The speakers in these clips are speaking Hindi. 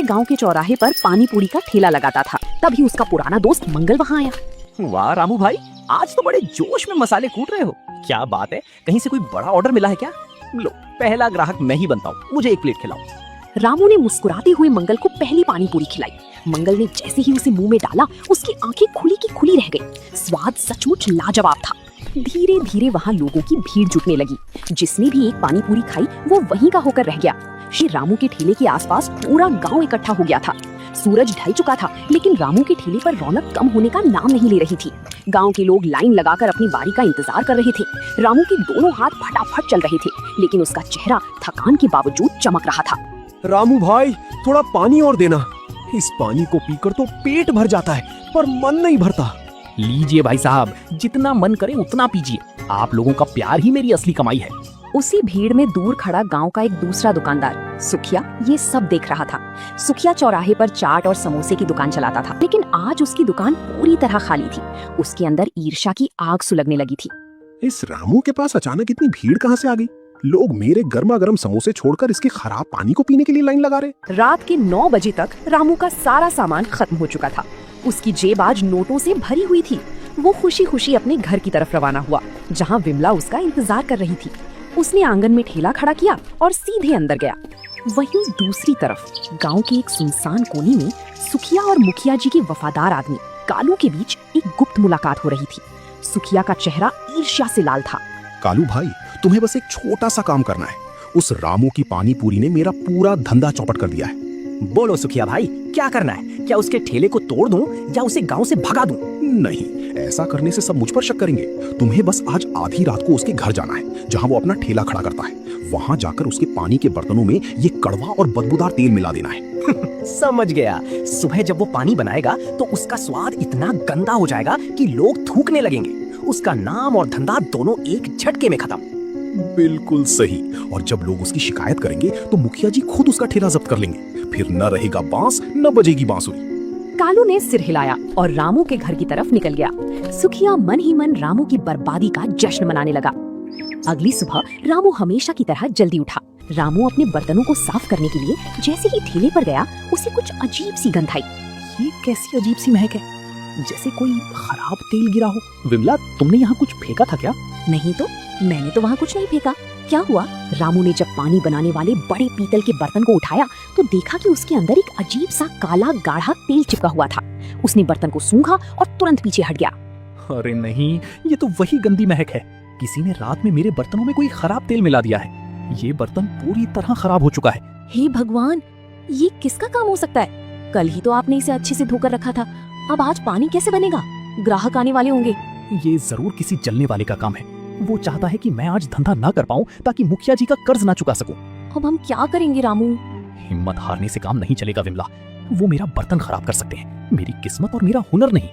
गांव के चौराहे पर पानी पूरी का ठेला लगाता था। तभी उसका पुराना दोस्त मंगल वहाँ आया। वाह रामू भाई, आज तो बड़े जोश में मसाले कूट रहे हो। क्या बात है, कहीं से कोई बड़ा ऑर्डर मिला है क्या? लो, पहला ग्राहक मैं ही बनता हूँ, मुझे एक प्लेट खिलाओ। रामू ने मुस्कुराते हुए मंगल को पहली पानी पूरी खिलाई। मंगल ने जैसे ही उसे मुंह में डाला, उसकी आंखें खुली की खुली रह गई। स्वाद सचमुच लाजवाब था। धीरे धीरे वहाँ लोगों की भीड़ जुटने लगी। जिसने भी एक पानी पूरी खाई वो वहीं का होकर रह गया। श्री रामू के ठेले के आसपास पूरा गांव इकट्ठा हो गया था। सूरज ढल चुका था, लेकिन रामू के ठेले पर रौनक कम होने का नाम नहीं ले रही थी। गांव के लोग लाइन लगाकर अपनी बारी का इंतजार कर रहे थे। रामू के दोनों हाथ फटाफट चल रहे थे, लेकिन उसका चेहरा थकान के बावजूद चमक रहा था। रामू भाई, थोड़ा पानी और देना। इस पानी को पीकर तो पेट भर जाता है, पर मन नहीं भरता। लीजिए भाई साहब, जितना मन करे उतना पीजिए। आप लोगों का प्यार ही मेरी असली कमाई है। उसी भीड़ में दूर खड़ा गांव का एक दूसरा दुकानदार सुखिया ये सब देख रहा था। सुखिया चौराहे पर चाट और समोसे की दुकान चलाता था, लेकिन आज उसकी दुकान पूरी तरह खाली थी। उसके अंदर ईर्ष्या की आग सुलगने लगी थी। इस रामू के पास अचानक इतनी भीड़ कहाँ से आ गई? लोग मेरे गर्मा गर्म समोसे छोड़कर इसके खराब पानी को पीने के लिए लाइन लगा रहे। रात के 9 बजे तक रामू का सारा सामान खत्म हो चुका था। उसकी जेब आज नोटों से भरी हुई थी। वो खुशी खुशी अपने घर की तरफ रवाना हुआ, जहाँ विमला उसका इंतजार कर रही थी। उसने आंगन में ठेला खड़ा किया और सीधे अंदर गया। वहीं दूसरी तरफ गांव के एक सुनसान कोने में सुखिया और मुखिया जी के वफादार आदमी कालू के बीच एक गुप्त मुलाकात हो रही थी। सुखिया का चेहरा ईर्ष्या से लाल था। कालू भाई, तुम्हें बस एक छोटा सा काम करना है। उस रामू की पानी पूरी ने मेरा पूरा धंधा चौपट कर दिया है। बोलो सुखिया भाई, क्या करना है? क्या उसके ठेले को तोड़ दूं या उसे गांव से भगा दूं? नहीं, ऐसा करने से सब मुझ पर शक करेंगे। तुम्हें बस आज आधी रात को उसके घर जाना है, जहाँ वो अपना ठेला खड़ा करता है। वहाँ जाकर उसके पानी के बर्तनों में ये कड़वा और बदबूदार तेल मिला देना है। समझ गया। सुबह जब वो पानी बनाएगा तो उसका स्वाद इतना गंदा हो जाएगा कि लोग थूकने लगेंगे। उसका नाम और धंधा दोनों एक झटके में खत्म। बिल्कुल सही। और जब लोग उसकी शिकायत करेंगे तो मुखिया जी खुद उसका ठेला जब्त कर लेंगे। फिर न रहेगा बांस, न बजेगी बांसुरी। कालू ने सिर हिलाया और रामू के घर की तरफ निकल गया। सुखिया मन ही मन रामू की बर्बादी का जश्न मनाने लगा। अगली सुबह रामू हमेशा की तरह जल्दी उठा। रामू अपने बर्तनों को साफ करने के लिए जैसे ही ठेले पर गया, उसे कुछ अजीब सी गंध आई। ये कैसी अजीब सी महक है, जैसे कोई खराब तेल गिरा हो। विमला, तुमने यहाँ कुछ फेंका था क्या? नहीं तो, मैंने तो वहाँ कुछ नहीं फेंका। क्या हुआ? रामू ने जब पानी बनाने वाले बड़े पीतल के बर्तन को उठाया तो देखा कि उसके अंदर एक अजीब सा काला गाढ़ा तेल चिपका हुआ था। उसने बर्तन को सूंघा और तुरंत पीछे हट गया। अरे नहीं, ये तो वही गंदी महक है। किसी ने रात में मेरे बर्तनों में कोई खराब तेल मिला दिया है। ये बर्तन पूरी तरह खराब हो चुका है। हे भगवान, ये किसका काम हो सकता है? कल ही तो आपने इसे अच्छे से धोकर रखा था। अब आज पानी कैसे बनेगा? ग्राहक आने वाले होंगे। ये जरूर किसी जलने वाले का काम है। वो चाहता है कि मैं आज धंधा ना कर पाऊं ताकि मुखिया जी का कर्ज ना चुका सकूं। अब हम क्या करेंगे रामू? हिम्मत हारने से काम नहीं चलेगा विमला। वो मेरा बर्तन खराब कर सकते हैं, मेरी किस्मत और मेरा हुनर नहीं।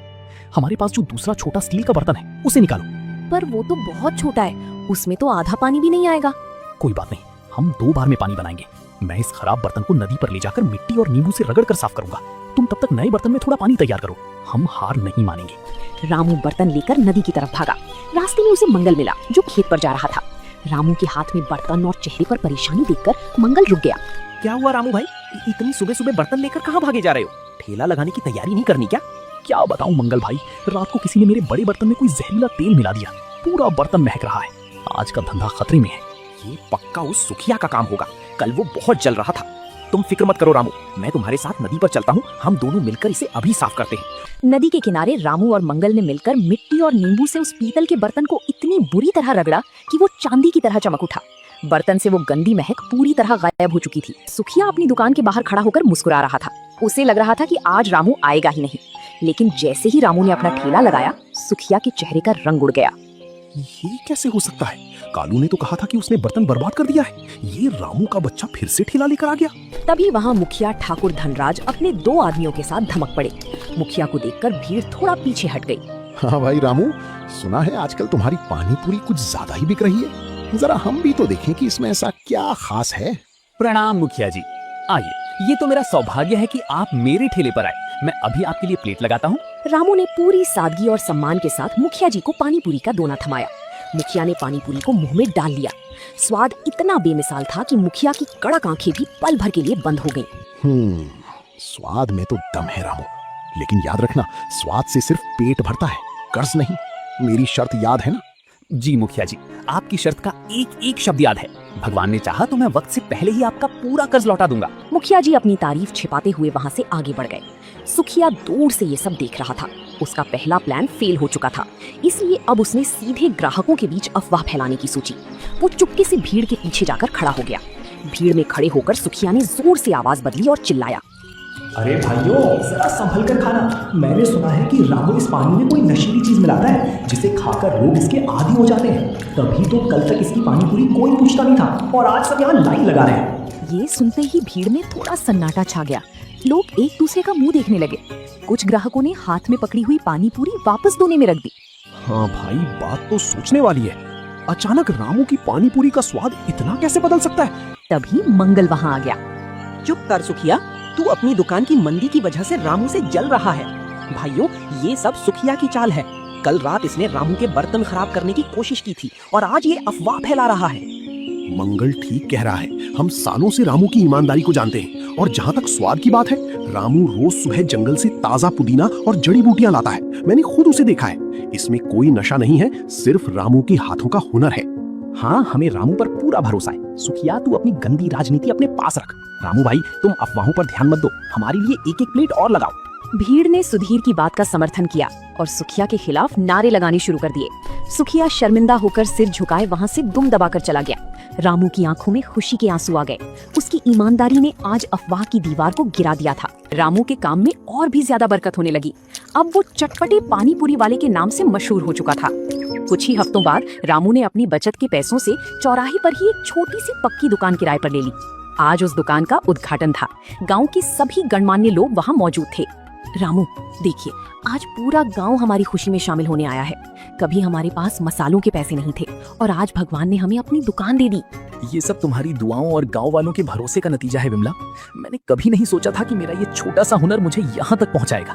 हमारे पास जो दूसरा छोटा स्टील का बर्तन है उसे निकालो। पर वो तो बहुत छोटा है, उसमें तो आधा पानी भी नहीं आएगा। कोई बात नहीं, हम 2 बार में पानी बनाएंगे। मैं इस खराब बर्तन को नदी पर ले जाकर मिट्टी और नींबू से रगड़ कर साफ करूंगा। तुम तब तक नए बर्तन में थोड़ा पानी तैयार करो। हम हार नहीं मानेंगे। रामू बर्तन लेकर नदी की तरफ भागा। रास्ते में उसे मंगल मिला, जो खेत पर जा रहा था। रामू के हाथ में बर्तन और चेहरे पर परेशानी देखकर मंगल रुक गया। क्या हुआ रामू भाई, इतनी सुबह सुबह बर्तन लेकर कहाँ भागे जा रहे हो? ठेला लगाने की तैयारी नहीं करनी क्या? क्या बताऊं मंगल भाई, रात को किसी ने मेरे बड़े बर्तन में कोई जहरीला तेल मिला दिया। पूरा बर्तन महक रहा है। आज का धंधा खतरे में है। ये पक्का उस सुखिया का काम होगा। कल वो बहुत जल रहा था। तुम फिक्र मत करो रामू, मैं तुम्हारे साथ नदी पर चलता हूँ। हम दोनों मिलकर इसे अभी साफ करते हैं। नदी के किनारे रामू और मंगल ने मिलकर मिट्टी और नींबू से उस पीतल के बर्तन को इतनी बुरी तरह रगड़ा कि वो चांदी की तरह चमक उठा। बर्तन से वो गंदी महक पूरी तरह गायब हो चुकी थी। सुखिया अपनी दुकान के बाहर खड़ा होकर मुस्कुरा रहा था। उसे लग रहा था कि आज रामू आएगा ही नहीं। लेकिन जैसे ही रामू ने अपना ठेला लगाया, सुखिया के चेहरे का रंग उड़ गया। ये कैसे हो सकता है? कालू ने तो कहा था कि उसने बर्तन बर्बाद कर दिया है। ये रामू का बच्चा फिर से ठेला लेकर आ गया। तभी वहाँ मुखिया ठाकुर धनराज अपने 2 आदमियों के साथ धमक पड़े। मुखिया को देखकर भीड़ थोड़ा पीछे हट गई। हाँ भाई रामू, सुना है आजकल तुम्हारी पानी पूरी कुछ ज्यादा ही बिक रही है। जरा हम भी तो देखें कि इसमें ऐसा क्या खास है। प्रणाम मुखिया जी। आइए, ये तो मेरा सौभाग्य है कि आप मेरे ठेले पर आए। मैं अभी आपके लिए प्लेट लगाता हूँ। रामू ने पूरी सादगी और सम्मान के साथ मुखिया जी को पानी पूरी का दोना थमाया। मुखिया ने पानी पूरी को मुंह में डाल लिया। स्वाद इतना बेमिसाल था कि मुखिया की कड़क आंखें भी पल भर के लिए बंद हो गईं। स्वाद में तो दम है रामू, लेकिन याद रखना, स्वाद से सिर्फ पेट भरता है, कर्ज नहीं। मेरी शर्त याद है ना? जी मुखिया जी, आपकी शर्त का एक एक शब्द याद है। भगवान ने चाहा तो मैं वक्त से पहले ही आपका पूरा कर्ज लौटा दूंगा। मुखिया जी अपनी तारीफ छिपाते हुए वहाँ से आगे बढ़ गए। सुखिया दूर से ये सब देख रहा था। उसका पहला प्लान फेल हो चुका था, इसलिए अब उसने सीधे ग्राहकों के बीच अफवाह फैलाने की सोची। वो चुपके से भीड़ के पीछे जाकर खड़ा हो गया। भीड़ में खड़े होकर सुखिया ने जोर से आवाज बदली और चिल्लाया, अरे भाइयों, जरा संभल कर खाना। मैंने सुना है कि रामू इस पानी में कोई नशीली चीज मिलाता है जिसे खाकर लोग इसके आदी हो जाते हैं। तभी तो कल तक इसकी पानी पूरी कोई पूछता नहीं था और आज सब यहाँ लाइन लगा रहे हैं। ये सुनते ही भीड़ में थोड़ा सन्नाटा छा गया। लोग एक दूसरे का मुंह देखने लगे। कुछ ग्राहकों ने हाथ में पकड़ी हुई पानी पूरी वापस धोने में रख दी। हाँ भाई, बात तो सोचने वाली है। अचानक रामू की पानी पूरी का स्वाद इतना कैसे बदल सकता है? तभी मंगल वहाँ आ गया। चुप कर सुखिया, तू अपनी दुकान की मंदी की वजह से रामू से जल रहा है। भाइयों, ये सब सुखिया की चाल है। कल रात इसने रामू के बर्तन खराब करने की कोशिश की थी और आज ये अफवाह फैला रहा है। मंगल ठीक कह रहा है। हम सालों से रामू की ईमानदारी को जानते हैं, और जहाँ तक स्वाद की बात है, रामू रोज सुबह जंगल से ताजा पुदीना और जड़ी बूटियां लाता है। मैंने खुद उसे देखा है। इसमें कोई नशा नहीं है, सिर्फ रामू के हाथों का हुनर है। हाँ, हमें रामू पर पूरा भरोसा है। सुखिया, तू अपनी गंदी राजनीति अपने पास रख। रामू भाई, तुम अफवाहों पर ध्यान मत दो, हमारे लिए एक एक प्लेट और लगाओ। भीड़ ने सुधीर की बात का समर्थन किया और सुखिया के खिलाफ नारे लगाने शुरू कर दिए। सुखिया शर्मिंदा होकर सिर झुकाए वहाँ से दुम दबाकर चला गया। रामू की आंखों में खुशी के आंसू आ गए। उसकी ईमानदारी ने आज अफवाह की दीवार को गिरा दिया था। रामू के काम में और भी ज्यादा बरकत होने लगी। अब वो चटपटे पानी पूरी वाले के नाम से मशहूर हो चुका था। कुछ ही हफ्तों बाद रामू ने अपनी बचत के पैसों से चौराहे पर ही एक छोटी सी पक्की दुकान किराए पर ले ली। आज उस दुकान का उद्घाटन था। गांव के सभी गणमान्य लोग वहां मौजूद थे। रामू, देखिए, आज पूरा गांव हमारी खुशी में शामिल होने आया है। कभी हमारे पास मसालों के पैसे नहीं थे और आज भगवान ने हमें अपनी दुकान दे दी। ये सब तुम्हारी दुआओं और गांव वालों के भरोसे का नतीजा है विमला। मैंने कभी नहीं सोचा था कि मेरा ये छोटा सा हुनर मुझे यहाँ तक पहुँचाएगा।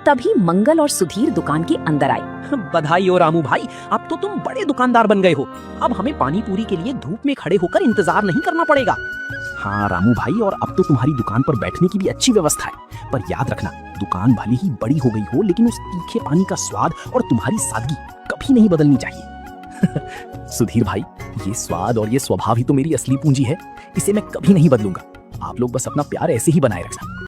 तभी मंगल और सुधीर दुकान के अंदर आए। बधाई हो रामू भाई, अब तो तुम बड़े दुकानदार बन गए हो। अब हमें पानी पूरी के लिए धूप में खड़े होकर इंतजार नहीं करना पड़ेगा। हाँ रामू भाई, और अब तो तुम्हारी दुकान पर बैठने की भी अच्छी व्यवस्था है। पर याद रखना, दुकान भले ही बड़ी हो गई हो, लेकिन उस तीखे पानी का स्वाद और तुम्हारी सादगी कभी नहीं बदलनी चाहिए। सुधीर भाई, ये स्वाद और ये स्वभाव ही तो मेरी असली पूंजी है। इसे मैं कभी नहीं बदलूंगा। आप लोग बस अपना प्यार ऐसे ही बनाए रखना।